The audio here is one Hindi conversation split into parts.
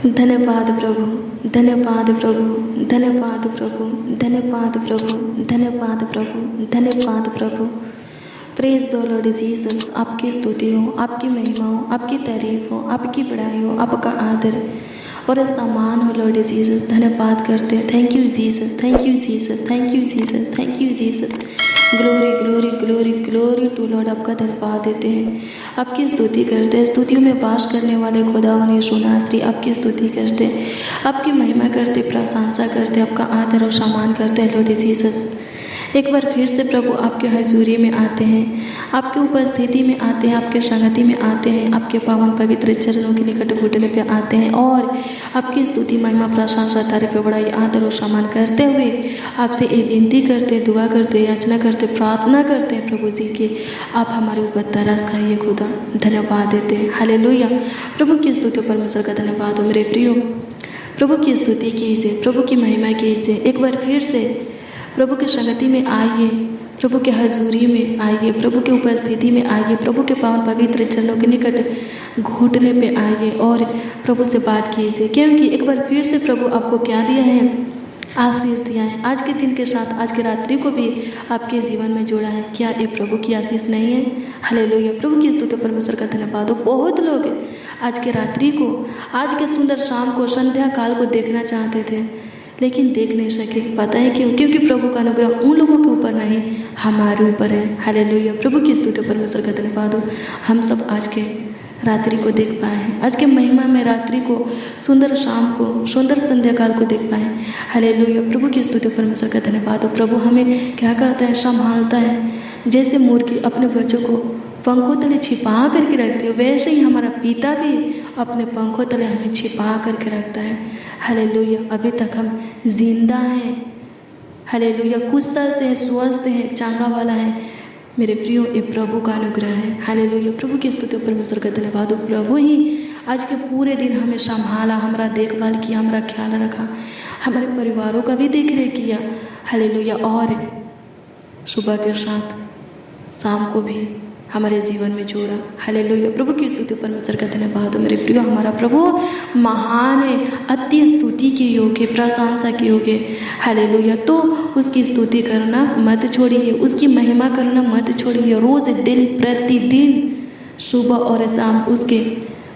धन्यवाद प्रभु, धन्यवाद प्रभु, धन्यवाद प्रभु, धन्यवाद प्रभु, धन्यवाद प्रभु, धन्यवाद प्रभु। Praise the Lord Jesus. आपकी स्तुति हो, आपकी महिमा हो, आपकी तारीफ हो, आपकी बड़ाई हो, आपका आदर और सम्मान हो लॉर्ड जीसस। धन्यवाद करते हैं। Thank you Jesus, thank you Jesus, thank you Jesus, thank you Jesus. Glory glory glory glory to Lord. आपका धन्यवाद देते हैं, आपकी स्तुति करते हैं। स्तुतियों में वास करने वाले खुदावन यीशु नासरी आपकी स्तुति करते हैं, आपकी महिमा करते, प्रशंसा करते, आपका आदर और सम्मान करते हैं लॉर्ड जीसस। एक बार फिर से प्रभु आपके हजूरी में आते हैं, आपकी उपस्थिति में आते हैं, आपके संगति में आते हैं, आपके पावन पवित्र चरणों के निकट घुटने पे आते हैं और आपकी स्तुति महिमा प्रशंसा तारीफ बड़ाई आदर और सम्मान करते हुए आपसे ये विनती करते, दुआ करते, याचना करते, प्रार्थना करते हैं प्रभु जी कि आप हमारे ऊपर तरस खाइए खुदा। धन्यवाद देते हैं। हालेलुया। प्रभु की स्तुति परमेश्वर का धन्यवाद हो मेरे प्रियो। प्रभु की स्तुति कीजिए, प्रभु की महिमा कीजिए। एक बार फिर से प्रभु के संगति में आइए, प्रभु के हजूरी में आइए, प्रभु के उपस्थिति में आइए, प्रभु के पावन पवित्र चरणों के निकट घुटने पे आइए और प्रभु से बात कीजिए। क्योंकि एक बार फिर से प्रभु आपको क्या दिया है? आशीष दिया है। आज के दिन के साथ आज की रात्रि को भी आपके जीवन में जोड़ा है। क्या ये प्रभु की आशीष नहीं है? हालेलुया। प्रभु की स्तुति परमेश्वर का धन्यवाद हो। बहुत लोग आज के रात्रि को, आज के सुंदर शाम को, संध्या काल को देखना चाहते थे लेकिन देख नहीं सके। पता है क्यों? क्योंकि प्रभु का अनुग्रह उन लोगों के ऊपर नहीं, हमारे ऊपर है। हालेलुया। प्रभु की स्तुति परमेश्वर का धन्यवाद हो। हम सब आज के रात्रि को देख पाए हैं, आज के महिमा में रात्रि को, सुंदर शाम को, सुंदर संध्या काल को देख पाए। हालेलुया। प्रभु की स्तुति परमेश्वर का धन्यवाद हो। प्रभु हमें क्या करता है? संभालता है। जैसे मुर्गी अपने बच्चों को पंखों तले छिपा करके रखती है, वैसे ही हमारा पिता भी अपने पंखों तले हमें छिपा करके रखता है। हालेलुया। अभी तक हम जिंदा हैं। हालेलुया। कुशल से हैं, स्वस्थ हैं, चांगा वाला है मेरे प्रियो। ये प्रभु का अनुग्रह है। हालेलुया। प्रभु की स्तुति परमेश्वर का धन्यवाद हो। प्रभु ही आज के पूरे दिन हमें संभाला, हमारा देखभाल किया, हमारा ख्याल रखा, हमारे परिवारों का भी देख रेख किया। हालेलुया। और सुबह के साथ शाम को भी हमारे जीवन में जोड़ा। हालेलुया। प्रभु की स्तुति परमेश्वर का धन्यवाद हो मेरे प्रियो। हमारा प्रभु महान है, अति स्तुति के योग्य, प्रशंसा के योग्य। हालेलुया। तो उसकी स्तुति करना मत छोड़िए, उसकी महिमा करना मत छोड़िए। रोज दिन प्रतिदिन सुबह और शाम उसके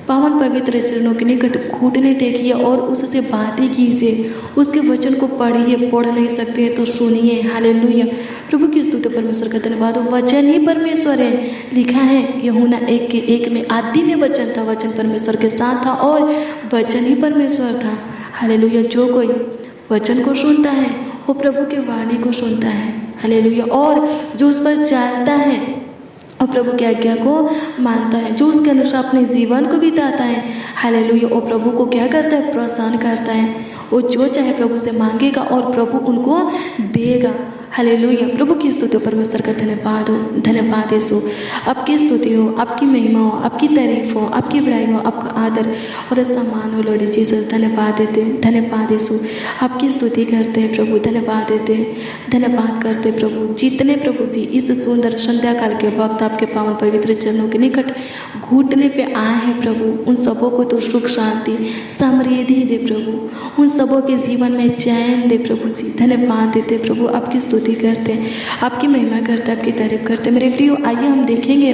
पावन पवित्र चरणों के निकट घुटने टेकिए और उससे बातें कीजिए। उसके वचन को पढ़िए, पढ़ नहीं सकते हैं तो सुनिए। हालेलुया। प्रभु की स्तुति परमेश्वर का धन्यवाद हो। वचन ही परमेश्वर है। लिखा है यूहन्ना 1:1 में, आदि में वचन था, वचन परमेश्वर के साथ था और वचन ही परमेश्वर था। हालेलुया। जो कोई वचन को सुनता है वो प्रभु के वाणी को सुनता है। हालेलुया। और जो उस पर चलता है और प्रभु की आज्ञा को मानता है, जो उसके अनुसार अपने जीवन को बिताता है, हालेलुया, वो प्रभु को क्या करता है? प्रसन्न करता है। वो जो चाहे प्रभु से मांगेगा और प्रभु उनको देगा। हालेलुया। प्रभु की स्तुति परमेश्वर का धन्यवाद हो। धन्यवाद यीशु। आपकी स्तुति हो, आपकी महिमा हो, आपकी तारीफ हो, आपकी बड़ाई हो, आपका आदर और सम्मान हो लॉर्ड जीसस। धन्यवाद देते हैं। धन्यवाद यीशु। आपकी स्तुति करते हैं प्रभु। धन्यवाद देते हैं, धन्यवाद करते हैं प्रभु। जितने प्रभु जी इस सुंदर संध्या काल के वक्त आपके पावन पवित्र चरणों के निकट घुटने पे आए हैं प्रभु, उन सबों को तो सुख शांति समृद्धि दे प्रभु। उन सबों के जीवन में चैन दे प्रभु जी। धन्यवाद देते प्रभु। आपकी स्तुति करते हैं, आपकी महिमा करते हैं, आपकी तारीफ करते हैं मेरे प्रियो। आइए हम देखेंगे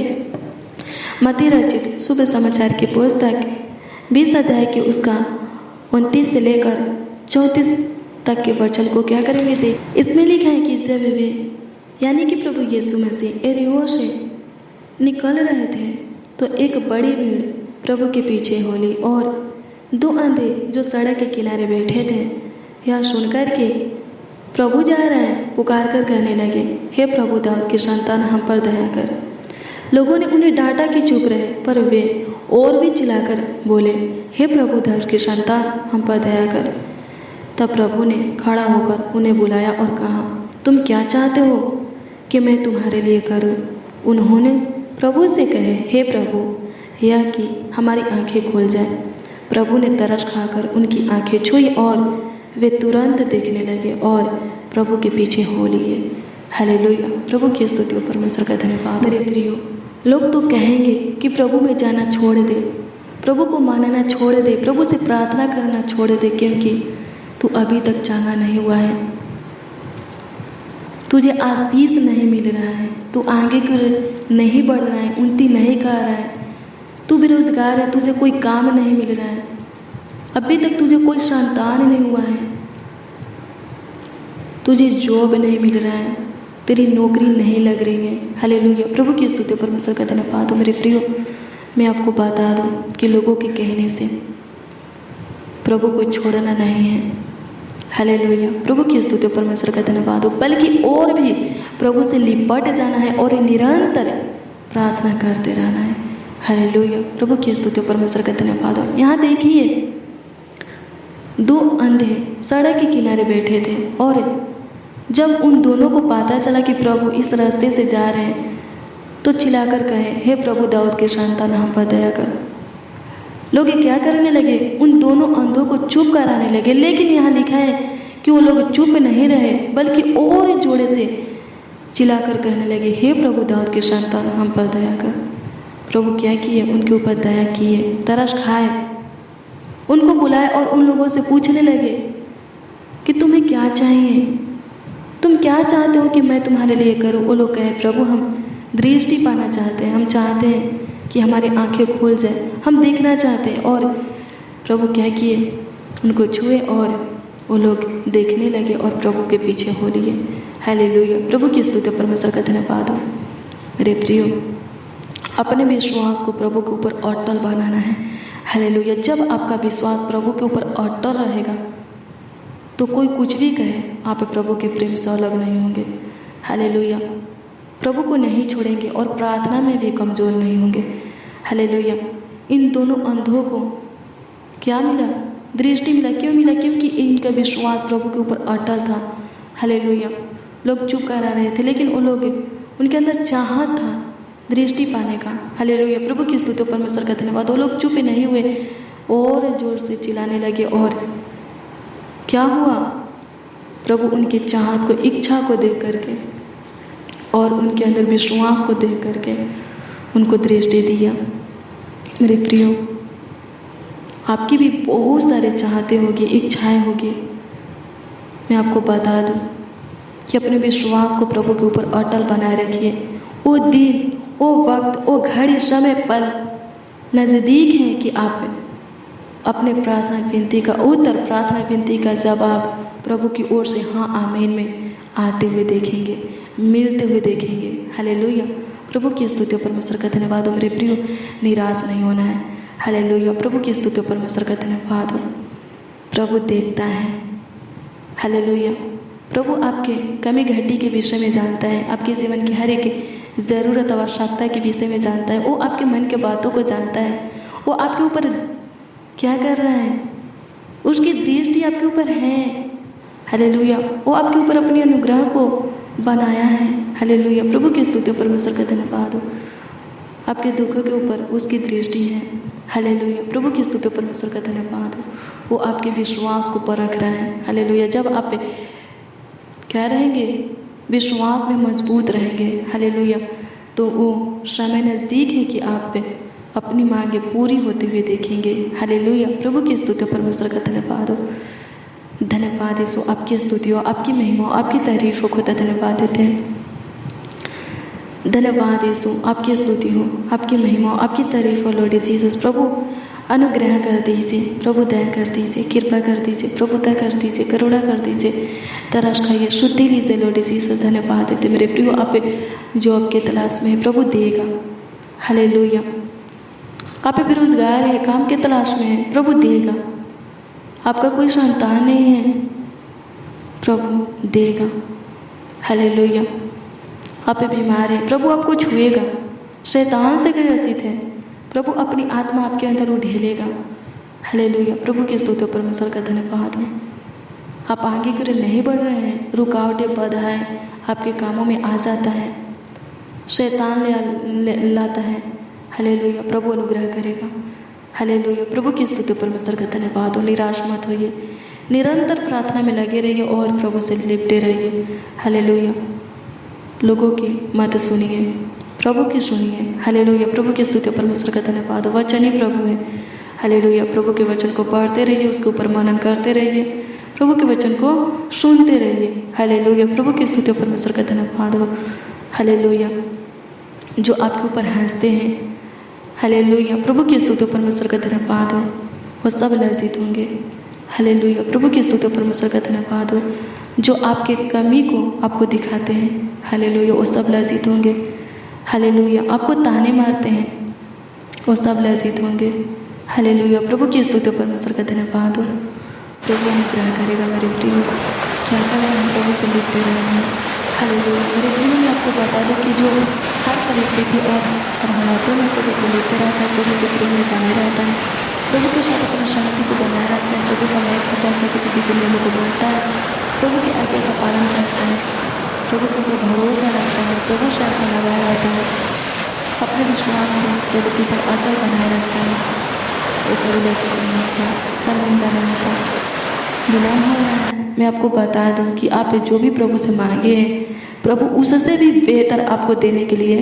मत्ती रचित शुभ समाचार की पुस्तक 20 अध्याय के उसका 29 से लेकर 34 तक के वचन को क्या करेंगे देख। इसमें लिखा है कि जब वे यानी कि प्रभु यीशु मसीह एरियो से निकल रहे थे तो एक बड़ी भीड़ प्रभु के पीछे हो ली और 2 अंधे जो सड़क के किनारे बैठे थे यह सुनकर के प्रभु जा रहे हैं पुकार कर कहने लगे, हे प्रभु दाऊद की संतान हम पर दया कर। लोगों ने उन्हें डांटा कि चुप रहे, पर वे और भी चिल्लाकर बोले, हे प्रभु दाऊद की संतान हम पर दया कर। तब प्रभु ने खड़ा होकर उन्हें बुलाया और कहा, तुम क्या चाहते हो कि मैं तुम्हारे लिए करूं? उन्होंने प्रभु से कहे, हे प्रभु यह कि हमारी आंखें खुल जाए। प्रभु ने तरस खाकर उनकी आंखें छुई और वे तुरंत देखने लगे और प्रभु के पीछे हो लिए। हालेलुया। प्रभु की स्तुति परमेश्वर का धन्यवाद। मेरे प्रियो, लोग तो कहेंगे कि प्रभु में जाना छोड़ दे, प्रभु को मानना छोड़ दे, प्रभु से प्रार्थना करना छोड़ दे, क्योंकि तू अभी तक चंगा नहीं हुआ है, तुझे आशीष नहीं मिल रहा है, तू आगे क्यों नहीं बढ़ रहा है, उन्नति नहीं कर रहा है, तू बेरोजगार है, तुझे कोई काम नहीं मिल रहा है, अभी तक तुझे कोई संतान नहीं हुआ है, तुझे जॉब नहीं मिल रहा है, तेरी नौकरी नहीं लग रही है। हालेलुया, प्रभु की स्तुति, परमेश्वर का धन्यवाद हो। मेरे प्रियो, मैं आपको बता दूं कि लोगों के कहने से प्रभु को छोड़ना नहीं है। हालेलुया, प्रभु की स्तुति, परमेश्वर का धन्यवाद हो। बल्कि और भी प्रभु से लिपट जाना है और निरंतर प्रार्थना करते रहना है। हालेलुया, प्रभु की स्तुति, परमेश्वर का धन्यवाद हो। यहाँ देखिए, 2 अंधे सड़क के किनारे बैठे थे और जब उन दोनों को पता चला कि प्रभु इस रास्ते से जा रहे हैं तो चिल्लाकर कहे, हे प्रभु दाऊद के संतान, हम पर दया कर। लोग ये क्या करने लगे, उन दोनों अंधों को चुप कराने लगे। लेकिन यहाँ लिखा है कि वो लोग चुप नहीं रहे, बल्कि और जोड़े से चिल्लाकर कहने लगे, हे प्रभु दाऊद के संतान, हम पर दया कर। प्रभु क्या किए, उनके ऊपर दया किए, तरस खाए, उनको बुलाए और उन लोगों से पूछने लगे कि तुम्हें क्या चाहिए, तुम क्या चाहते हो कि मैं तुम्हारे लिए करूं। वो लोग कहे, प्रभु हम दृष्टि पाना चाहते हैं, हम चाहते हैं कि हमारी आंखें खुल जाए, हम देखना चाहते हैं। और प्रभु क्या किए, उनको छुए और वो लोग देखने लगे और प्रभु के पीछे हो लिए। हालेलुया, प्रभु की स्तुति, परमेश्वर का धन्यवाद हो। मेरे प्रियो, अपने विश्वास को प्रभु के ऊपर अटल बनाना है। हालेलुया, जब आपका विश्वास प्रभु के ऊपर अटल रहेगा तो कोई कुछ भी कहे, आप प्रभु के प्रेम से अलग नहीं होंगे। हालेलुया, प्रभु को नहीं छोड़ेंगे और प्रार्थना में भी कमज़ोर नहीं होंगे। हालेलुया, इन दोनों अंधों को क्या मिला, दृष्टि मिला। क्यों मिला, क्योंकि इनका विश्वास प्रभु के ऊपर अटल था। हालेलुया, लोग चुप करा रहे थे, लेकिन वो लोग, उनके अंदर चाहत था दृष्टि पाने का। हालेलुया, प्रभु की स्तुति, परमेश्वर का धन्यवाद। वो लोग चुप नहीं हुए और जोर से चिल्लाने लगे। और क्या हुआ, प्रभु उनकी चाहत को, इच्छा को देख करके और उनके अंदर विश्वास को देख करके उनको दृष्टि दिया। मेरे प्रियो, आपकी भी बहुत सारे चाहते होगी, इच्छाएं होगी। मैं आपको बता दूं कि अपने विश्वास को प्रभु के ऊपर अटल बनाए रखिए। वो दिन, वो वक्त, वो घड़ी, समय, पल नज़दीक है कि आप अपने प्रार्थना विनती का उत्तर, प्रार्थना विनती का जवाब प्रभु की ओर से हाँ आमीन में आते हुए देखेंगे, मिलते हुए देखेंगे। हालेलुया, प्रभु की स्तुति, परमेश्वर का धन्यवाद हो। मेरे प्रियो, निराश नहीं होना है। हालेलुया, प्रभु की स्तुति, परमेश्वर का धन्यवाद हो। प्रभु देखता है। हालेलुया, प्रभु आपके कमी घटी के विषय में जानता है, आपके जीवन की हर एक ज़रूरत, आवश्यकता के विषय में जानता है। वो आपके मन के बातों को जानता है। वो आपके ऊपर क्या कर रहा है, उसकी दृष्टि आपके ऊपर है। हालेलुया, वो आपके ऊपर अपनी अनुग्रह को बनाया है। हालेलुया, प्रभु की स्तुति, परमेश्वर का धन्यवाद हो। आपके दुखों के ऊपर उसकी दृष्टि है। हालेलुया, प्रभु की स्तुति, परमेश्वर का धन्यवाद हो। वो आपके विश्वास को परख रहा है। हालेलुया, जब आप क्या रहेंगे, विश्वास में मजबूत रहेंगे। हालेलुया, तो वो समय नज़दीक है कि आप अपनी मांगे पूरी होते हुए देखेंगे। हालेलुया, प्रभु की स्तुति, परमेश्वर का धन्यवाद हो। धन्यवाद यीशु, आपकी स्तुति हो, आपकी महिमा, आपकी तारीफ हो। खुदा धन्यवाद देते हैं। धन्यवाद यीशु, आपकी स्तुति हो, आपकी महिमा, आपकी तारीफ हो। लॉर्ड जीसस, प्रभु अनुग्रह कर दीजिए, प्रभु दया कर दीजिए, कृपा कर दीजिए, प्रभुता कर दीजिए, करुणा कर दीजिए, तरस खाइए, शुद्धि लीजिए। लॉर्ड जीसस, धन्यवाद देते। मेरे प्रियो, आप जॉब के तलाश में है, प्रभु देगा। हालेलुया, आप बेरोजगार है, काम के तलाश में है, प्रभु देगा। आपका कोई संतान नहीं है, प्रभु देगा। हालेलुया, आप बीमार है, प्रभु आपको छुएगा। शैतान से ग्रसित है, प्रभु अपनी आत्मा आपके अंदर उढेलेगा। हालेलुया, प्रभु की स्तुति, परमेश्वर का धन्यवाद हो। आप आगे की ओर नहीं बढ़ रहे हैं, रुकावटें, बाधाएं आपके कामों में आ जाता है, शैतान लाता है। हालेलुया, प्रभु अनुग्रह करेगा। हालेलुया, प्रभु की स्तुति, परमेश्वर का धन्यवाद हो। निराश मत होइए, निरंतर प्रार्थना में लगे रहिए और प्रभु से लिपटे रहिए। हालेलुया, लोगों की मत सुनिए, प्रभु की सुनिए। हालेलुया, प्रभु की स्तुति, परमेश्वर का धन्यवाद हो। वचन ही प्रभु है, हालेलुया। प्रभु के वचन को पढ़ते रहिए, उसके ऊपर मनन करते रहिए, प्रभु के वचन को सुनते रहिए। हालेलुया। प्रभु की स्तुति परमेश्वर का धन्यवाद हो। हालेलुया। जो आपके ऊपर हंसते हैं, हालेलुया, प्रभु की स्तुति परमेश्वर का धन्यवाद हो, वो सब लज्जित होंगे। हालेलुया। प्रभु की स्तुति परमेश्वर का धन्यवाद हो। जो आपके कमी को आपको दिखाते हैं, हालेलुया, वो सब लज्जित होंगे। हालेलुया। आपको ताने मारते हैं, वो सब लज्जित होंगे। हालेलुया। प्रभु की स्तुति परमेश्वर का धन्यवाद हो। प्रभु अनुग्रह करेगा मेरे प्रिय, क्या करें हम प्रभु से लिपटे रहे हैं। हालेलुया। मेरे प्रिय, मैं आपको बता दूं कि जो हर परिस्थिति और हालातों में प्रभु से लिपटे रहता है, प्रभु के प्रेम में बने रहता है, प्रभु के साथ अपनी शांति को बनाए रखता है, प्रभु का मैं खाता है, प्रभु के नियमों को बोलता है, प्रभु की आज्ञा का पालन करता है, प्रभु को भरोसा रखता है, प्रभु से आशा लगाया रहता है, अपने विश्वास को प्रभु के ऊपर अटल बनाए रखता है, वो कभी लज्जित नहीं होता, शर्मिंदा नहीं होता, विनम्र हो रहा है। मैं आपको बता दूं कि आप जो भी प्रभु से मांगे हैं, प्रभु उससे भी बेहतर आपको देने के लिए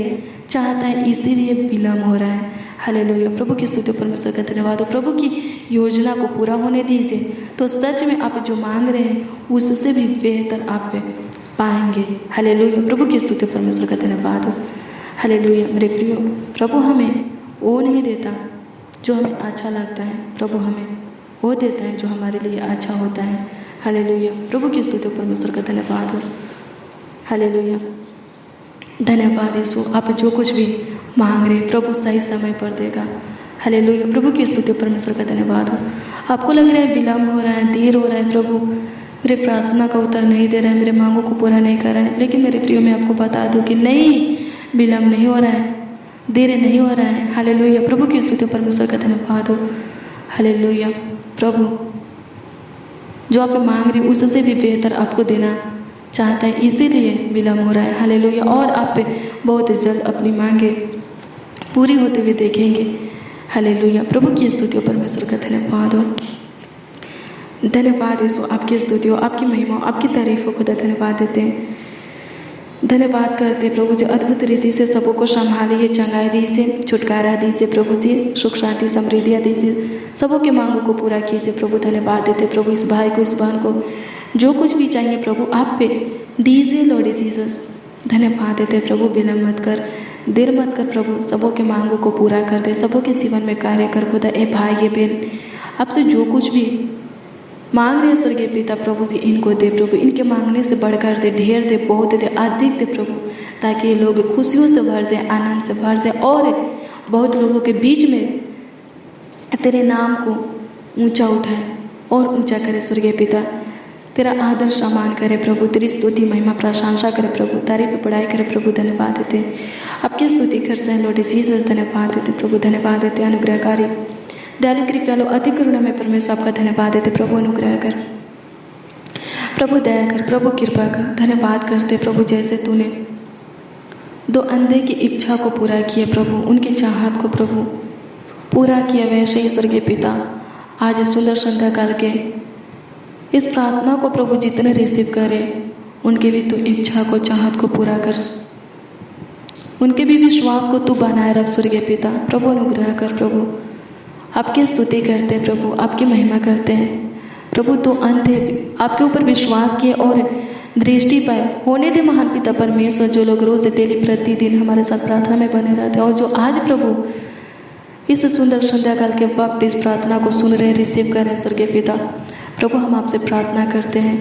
चाहता है, इसीलिए विलम्ब हो रहा है। हालेलुया। प्रभु की स्तुति परमेश्वर का धन्यवाद हो। प्रभु की योजना को पूरा होने दीजिए, तो सच में आप जो मांग रहे हैं उससे भी बेहतर आप पाएंगे। हालेलुया। प्रभु की स्तुति परमेश्वर का धन्यवाद हो। हालेलुया। मेरे प्रियो, प्रभु हमें वो नहीं देता जो हमें अच्छा लगता है, प्रभु हमें वो देता है जो हमारे लिए अच्छा होता है। हालेलुया। प्रभु की स्तुति परमेश्वर का धन्यवाद हो। हालेलुया। धन्यवाद यीशु। आप जो कुछ भी मांग रहे प्रभु सही समय पर देगा। हालेलुया। प्रभु की स्तुति परमेश्वर का धन्यवाद हो। आपको लग रहा है विलम्ब हो रहा है, देर हो रहा है, प्रभु मेरे प्रार्थना का उत्तर नहीं दे रहा है, मेरे मांगों को पूरा नहीं कर रहा है, लेकिन मेरे प्रियो मैं आपको बता दूं कि नहीं, विलम्ब नहीं हो रहा है, देर नहीं हो रहा है। हालेलुया। प्रभु की स्तुति परमेश्वर का धन्यवाद हो। हालेलुया। प्रभु जो आप मांग रहे उससे भी बेहतर आपको देना चाहता है, इसीलिए विलम्ब हो रहा है। हालेलुया। और आप पे बहुत जल्द अपनी मांगे पूरी होते हुए देखेंगे। हालेलुया। प्रभु की स्तुति हो, परमेश्वर का धन्यवाद हो। धन्यवाद यीशु, आपकी स्तुति हो, आपकी महिमा हो, आपकी तारीफ हो। खुदा धन्यवाद देते हैं, धन्यवाद करते हैं प्रभु जी। अद्भुत रीति से सबों को संभालिए, चंगाई दीजिए, छुटकारा दीजिए प्रभु जी, सुख शांति समृद्धियाँ दीजिए, सबों के मांगों को पूरा कीजिए प्रभु। धन्यवाद देते प्रभु, इस भाई को, इस बहन को जो कुछ भी चाहिए प्रभु आप पे दीजिए लॉर्ड जीसस। धन्यवाद देते प्रभु, विलम्ब मत कर, देर मत कर प्रभु, सबों के मांगों को पूरा कर दे, सबों के जीवन में कार्य कर खुदा। ए भाई ये बहन आपसे जो कुछ भी मांग रहे हैं स्वर्गीय पिता प्रभु जी, इनको दे प्रभु, इनके मांगने से बढ़कर दे, ढेर दे, बहुत दे, अधिक दे प्रभु, ताकि ये लोग खुशियों से भर जाए, आनंद से भर जाए और बहुत लोगों के बीच में तेरे नाम को ऊंचा उठाए और ऊंचा करे स्वर्गीय पिता। तेरा आदर सम्मान करे प्रभु, तेरी स्तुति महिमा प्रशंसा करे प्रभु, तारीफ पढ़ाई करे प्रभु। धन्यवाद देते हैं, आपकी स्तुति करते हैं लॉर्ड जीसस। धन्यवाद देते प्रभु, धन्यवाद देते अनुग्रहकारी दयालु कृपालु अति करुणा में परमेश्वर आपका धन्यवाद देते प्रभु। अनुग्रह कर प्रभु, दया कर प्रभु, कृपा कर। धन्यवाद करते प्रभु, जैसे तूने दो अंधे की इच्छा को पूरा किया प्रभु, उनकी चाहत को प्रभु पूरा किया, वैसे ही स्वर्गीय पिता आज सुंदर संध्या काल के इस प्रार्थना को प्रभु जितने रिसीव करे उनके भी तू इच्छा को, चाहत को पूरा कर, उनके भी विश्वास को तू बनाए रख स्वर्गीय पिता। प्रभु अनुग्रह कर प्रभु, आपकी स्तुति करते हैं प्रभु, आपकी महिमा करते हैं प्रभु। तो अंधे आपके ऊपर विश्वास किए और दृष्टि पाए, होने दे महान पिता परमेश्वर। जो लोग रोज डेली प्रतिदिन हमारे साथ प्रार्थना में बने रहते हैं और जो आज प्रभु इस सुंदर संध्या काल के वक्त इस प्रार्थना को सुन रहे, रिसीव कर रहे हैं स्वर्गीय पिता प्रभु, हम आपसे प्रार्थना करते हैं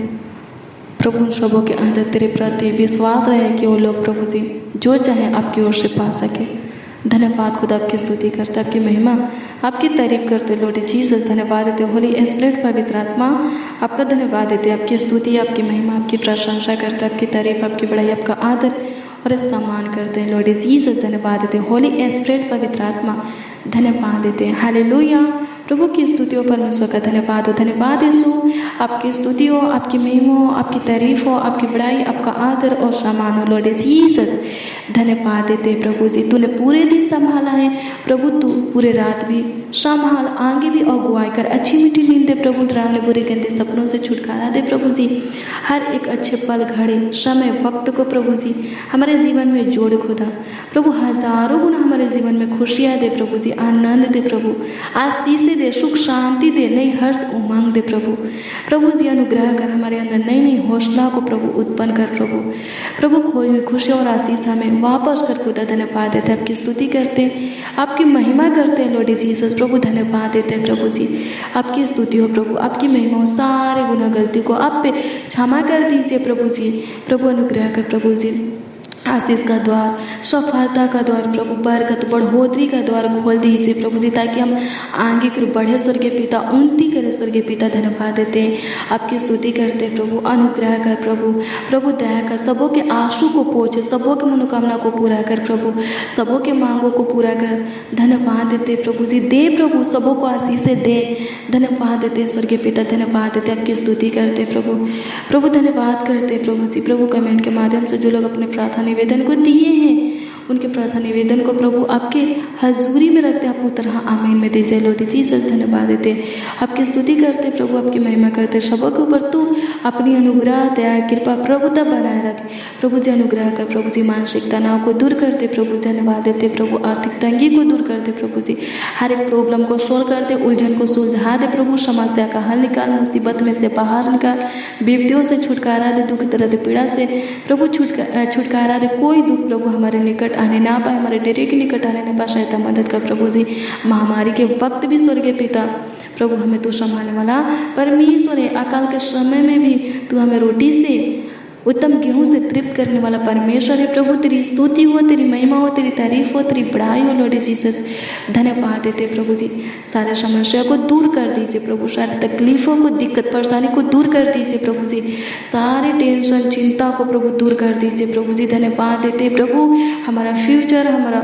प्रभु, उन सबों के अंदर तेरे प्रति विश्वास रहे कि वो लोग प्रभु जी जो चाहे आपकी ओर से पा सके। धन्यवाद खुदा, आपकी स्तुति करते, आपकी महिमा, आपकी तारीफ करते लॉर्ड जीसस। धन्यवाद देते होली स्पिरिट पवित्र आत्मा, आपका धन्यवाद देते, आपकी स्तुति, आपकी महिमा, आपकी प्रशंसा करते, आपकी तारीफ, आपकी बड़ाई, आपका आदर और सम्मान करते हैं लॉर्ड जीसस। धन्यवाद देते होली स्पिरिट पवित्र आत्मा, धन्यवाद देते हैं। हालेलुया। प्रभु की स्तुति हो, परमेश्वर का धन्यवाद हो। धन्यवाद यीशु, आपकी स्तुति हो, आपकी महिमा हो, आपकी तारीफ हो, आपकी बड़ाई, आपका आदर और सम्मान हो लॉर्ड जीसस। धन्यवाद देते प्रभु जी, तूने पूरे दिन संभाला है प्रभु, तू पूरे रात भी संभाल, आगे भी अगुवाई कर, अच्छी मीठी नींद दे प्रभु, डरावने बुरे गंदे सपनों से छुटकारा दे प्रभु जी। हर एक अच्छे पल, घड़ी, समय, वक्त को प्रभु जी हमारे जीवन में जोड़ खुदा प्रभु, हजारों गुना हमारे जीवन में खुशियाँ दे प्रभु जी, आनंद दे प्रभु, आशीष दे, सुख शांति दे, नई हर्ष उमंग दे प्रभु। प्रभु जी अनुग्रह कर, हमारे अंदर नई नई हौसला को प्रभु उत्पन्न कर प्रभु। प्रभु खोई हुई खुशी और आशीष हमें वापस कर खुदा धन्यवाद देते, आपकी स्तुति करते, आपकी महिमा करते हैं लॉर्ड जीसस। प्रभु धन्यवाद देते हैं प्रभु जी, आपकी स्तुति हो प्रभु, आपकी महिमा हो, सारे गुनाह गलती को आप पे क्षमा कर दीजिए प्रभु जी। प्रभु अनुग्रह कर प्रभु जी, आशीष का द्वार, सफलता का द्वार प्रभु, बरकत बढ़ोतरी का द्वार खोल दीजिए प्रभु जी, ताकि हम आगे कर बढ़े स्वर्गीय पिता, उन्नति करें स्वर्गीय पिता। धन्यवाद देते हैं, आपकी स्तुति करते हैं प्रभु। अनुग्रह कर प्रभु, प्रभु दया कर, सबों के आंसू को पोंछे, सबों की मनोकामना को पूरा कर प्रभु, सबों के मांगों को पूरा कर। धन्यवाद देते प्रभु जी, दे प्रभु, सबों को आशीष दे। धन्यवाद देते स्वर्गीय पिता, धन्यवाद देते, आपकी स्तुति करते प्रभु। प्रभु धन्यवाद करते प्रभु जी। प्रभु कमेंट के माध्यम से जो लोग अपने प्रार्थना निवेदन को दिए हैं, उनके प्रार्थना निवेदन को प्रभु आपके हजूरी में रखते आप पुत्र आमीन में दीजिए लॉर्ड जीसस। धन्यवाद देते, आपकी स्तुति करते प्रभु, आपकी महिमा करते। सबों के ऊपर तू अपनी अनुग्रह दया कृपा प्रभुता बनाए रख प्रभु जी। अनुग्रह कर प्रभु जी, मानसिक तनाव को दूर करते प्रभु। धन्यवाद देते प्रभु, आर्थिक तंगी को दूर करते प्रभु जी, हर एक प्रॉब्लम को सोल्व करते, उलझन को सुलझा दे प्रभु, समस्या का हल निकाल, मुसीबत में से बाहर निकाल, विपत्तियों से छुटकारा दे, दुख दर्द पीड़ा से प्रभु छुटकारा दे। कोई दुख प्रभु हमारे निकट आने ना पाए, हमारे डेरे के निकट आने ना पाए, सहायता मदद कर प्रभु जी। महामारी के वक्त भी स्वर्गीय पिता प्रभु हमें तू संभालने वाला परमेश्वर है। अकाल के समय में भी तू हमें रोटी से, उत्तम गेहूं से तृप्त करने वाला परमेश्वर है प्रभु। तेरी स्तुति हो, तेरी महिमा हो, तेरी तारीफ हो, तेरी बड़ाई हो लॉर्ड जीसस। धन्यवाद देते प्रभु जी, सारे समस्या को दूर कर दीजिए प्रभु, सारी तकलीफों को, दिक्कत परेशानी को दूर कर दीजिए प्रभु जी, सारे टेंशन चिंता को प्रभु दूर कर दीजिए प्रभु जी। धन्यवाद देते प्रभु, हमारा फ्यूचर, हमारा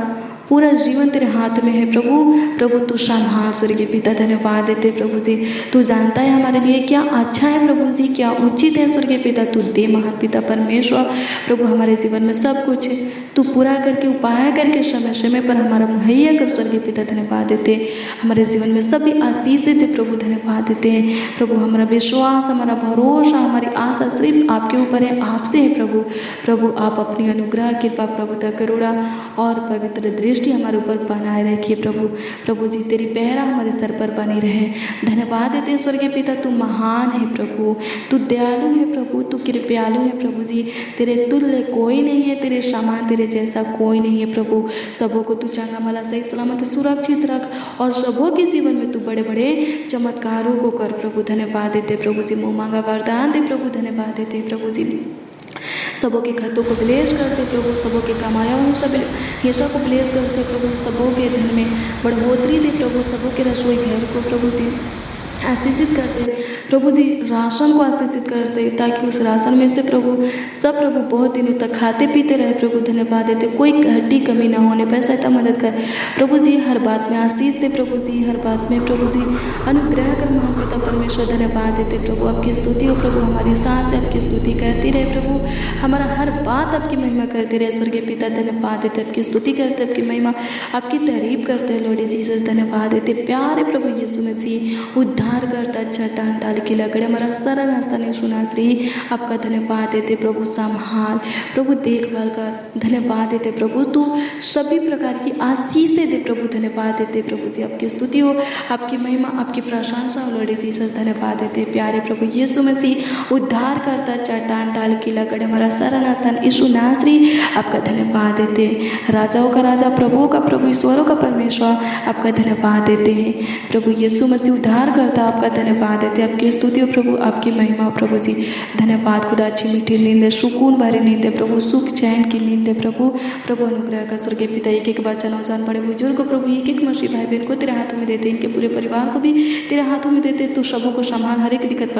पूरा जीवन तेरे हाथ में है प्रभु। प्रभु तू संभाल स्वर्गीय पिता। धन्यवाद देते प्रभु जी, तू जानता है हमारे लिए क्या अच्छा है प्रभु जी, क्या उचित है स्वर्गीय पिता। तू दे महान पिता परमेश्वर प्रभु, हमारे जीवन में सब कुछ तू पूरा करके, उपाय करके, समय समय पर हमारा मुहैया कर स्वर्गीय पिता। धन्यवाद देते, हमारे जीवन में सभी आशीष देते प्रभु। धन्यवाद देते हैं प्रभु, हमारा विश्वास, हमारा भरोसा, हमारी आशा सिर्फ आपके ऊपर है, आपसे है प्रभु। प्रभु आप अपनी अनुग्रह कृपा प्रभुता करुणा और पवित्र दृष्टि हमारे ऊपर बनाए रखिए प्रभु। प्रभु जी तेरी पहरा हमारे सर पर बनी रहे। धन्यवाद देते हैं स्वर्गीय पिता, तू महान है प्रभु, तू दयालु है प्रभु, तू कृपयालु है प्रभु जी। तेरे तुल्य कोई नहीं है, तेरे समान तेरे जैसा कोई नहीं है प्रभु। सबों को तू चंगा भला सही सलामत सुरक्षित रख और सबों के जीवन में तू बड़े बड़े चमत्कारों को कर प्रभु। धन्यवाद देते प्रभु जी, मुँह मांगा वरदान दे प्रभु। धन्यवाद देते प्रभु जी, सबों के खतों को ब्लेस करते प्रभु, सबों के कमाया हिस्सा को ब्लेस करते प्रभु, सबों के धन में बढ़ोतरी दे प्रभु, सबों के रसोई घर को प्रभु जी आशीषित करते प्रभु जी, राशन को आशीषित करते ताकि उस राशन में से प्रभु सब प्रभु बहुत दिनों तक खाते पीते रहे प्रभु। धन्यवाद देते, कोई हड्डी कमी ना होने पाए, सहायता मदद कर प्रभु जी, हर बात में आशीष दे प्रभु जी, हर बात में प्रभु जी अनुग्रह कर महान पिता परमेश्वर। धन्यवाद देते प्रभु, आपकी स्तुति हो प्रभु, हमारी सांस आपकी स्तुति करती रहे प्रभु, हमारा हर बात आपकी महिमा करते रहे स्वर्गीय पिता। धन्यवाद देते, आपकी स्तुति करते, आपकी महिमा आपकी तारीफ करते हैं लॉर्ड जीसस। धन्यवाद देते प्यारे प्रभु यीशु मसीह, उद्धार करता चट्टान डाल के लगड़े हमारा सरल हस्ता ने सुना श्री आपका धन्यवाद देते प्रभु, संभाल प्रभु, देखभाल कर। धन्यवाद देते प्रभु, तू सभी प्रकार की आशीषें दे प्रभु। धन्यवाद देते प्रभु जी, आपकी स्तुति हो, आपकी महिमा आपकी प्रशंसा हो लॉर्ड जीसस। धन्यवाद देते प्यारे प्रभु यीशु मसीह, उद्धार करता चट्टान डाल के लगड़े हमारा सरल स्थान यीशु नासरी आपका धन्यवाद देते। राजाओं का राजा, प्रभुओं का प्रभु, ईश्वरों का परमेश्वर आपका धन्यवाद देते हैं प्रभु यीशु मसीह, उद्धार करता आपका धन्यवाद देते, आपकी स्तुति हो प्रभु, आपकी महिमा प्रभु जी। धन्यवाद खुदा, अच्छी मीठी नींद है, सुकून भरी नींद है प्रभु, सुख चैन की नींद है प्रभु। प्रभु अनुग्रह का स्वर्गीय पिता, एक एक बच्चा नौजवान बड़े बुजुर्ग को प्रभु, एक एक मसीह भाई बहन को तेरे हाथों में देते, इनके पूरे परिवार को भी तेरे हाथों में देते। तू सबों को संभाल, हर एक दिक्कत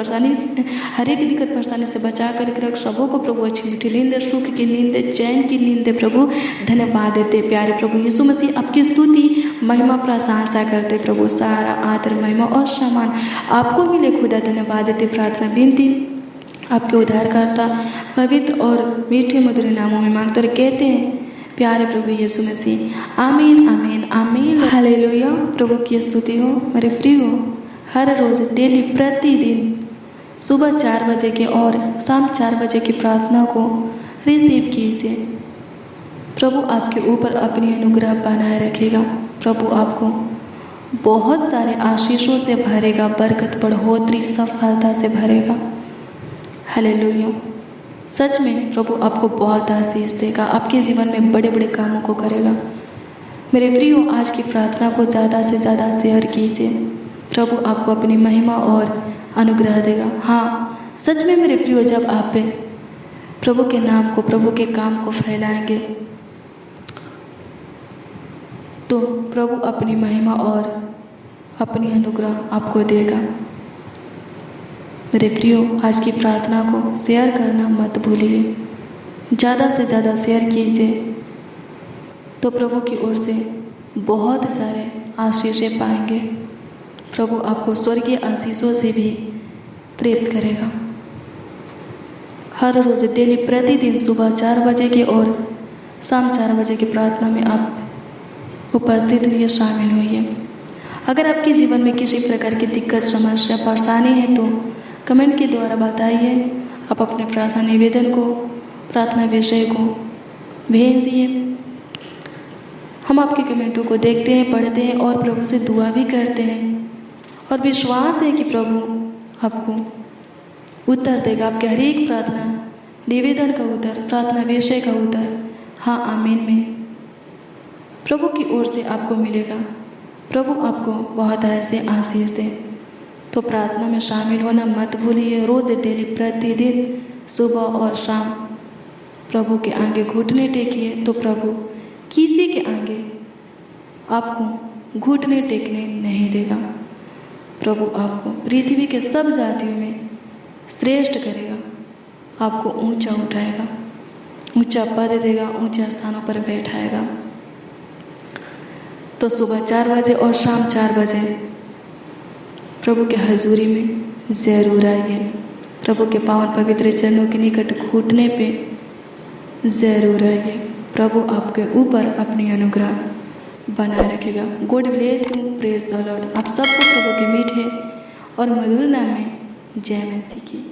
परेशानी से बचा करके रख सबों को प्रभु। अच्छी मीठी नींद है, सुख की नींद है, चैन की नींद है प्रभु। धन्यवाद देते प्यारे प्रभु यीशु मसीह, आपकी स्तुति महिमा प्रशंसा करते प्रभु, सारा आदर महिमा और सम्मान आपको मिले खुदा। धन्यवाद देते, प्रार्थना विनती आपके उद्धारकर्ता पवित्र और मीठे मधुर नामों में मांगते और कहते हैं प्यारे प्रभु यीशु मसीह, आमीन आमीन आमीन। हालेलुया। प्रभु की स्तुति हो मेरे प्रिय हो, हर रोज डेली प्रतिदिन सुबह 4 बजे के और शाम 4 बजे की प्रार्थना को रिसीव कीजिए। प्रभु आपके ऊपर अपनी अनुग्रह बनाए रखेगा। प्रभु आपको बहुत सारे आशीषों से भरेगा, बरकत, बढ़ोतरी, सफलता से भरेगा। हालेलुया। सच में प्रभु आपको बहुत आशीष देगा, आपके जीवन में बड़े बड़े कामों को करेगा। मेरे प्रियो, आज की प्रार्थना को ज़्यादा से ज़्यादा शेयर कीजिए। प्रभु आपको अपनी महिमा और अनुग्रह देगा। हाँ, सच में मेरे प्रियो, जब आप प्रभु के नाम को, प्रभु के काम को फैलाएंगे तो प्रभु अपनी महिमा और अपनी अनुग्रह आपको देगा। मेरे प्रियो, आज की प्रार्थना को शेयर करना मत भूलिए, ज़्यादा से ज़्यादा शेयर कीजिए तो प्रभु की ओर से बहुत सारे आशीषें पाएंगे। प्रभु आपको स्वर्गीय आशीषों से भी तृप्त करेगा। हर रोज़ डेली प्रतिदिन सुबह 4 बजे की और शाम 4 बजे की प्रार्थना में आप उपस्थित हुई, शामिल होइए। अगर आपके जीवन में किसी प्रकार की दिक्कत, समस्या, परेशानी है तो कमेंट के द्वारा बताइए। आप अपने प्रार्थना निवेदन को, प्रार्थना विषय को भेजिए। हम आपके कमेंटों को देखते हैं, पढ़ते हैं और प्रभु से दुआ भी करते हैं और विश्वास है कि प्रभु आपको उत्तर देगा, आपके हर एक प्रार्थना निवेदन का उत्तर, प्रार्थना विषय का उत्तर हाँ आमीन में प्रभु की ओर से आपको मिलेगा। प्रभु आपको बहुत ऐसे आशीष दे। तो प्रार्थना में शामिल होना मत भूलिए। रोज़ डेली प्रतिदिन सुबह और शाम प्रभु के आगे घुटने टेकिए तो प्रभु किसी के आगे आपको घुटने टेकने नहीं देगा। प्रभु आपको पृथ्वी के सब जातियों में श्रेष्ठ करेगा, आपको ऊंचा उठाएगा, ऊंचा पद देगा, ऊंचे स्थानों पर बैठाएगा। तो सुबह 4 बजे और शाम 4 बजे प्रभु के हजूरी में ज़रूर आइए। प्रभु के पावन पवित्र चरणों के निकट घुटने पे ज़रूर आइए। प्रभु आपके ऊपर अपनी अनुग्रह बनाए रखेगा। God bless you, praise the Lord. आप सबको प्रभु के मीठे और मधुर नाम में जय मसीह की।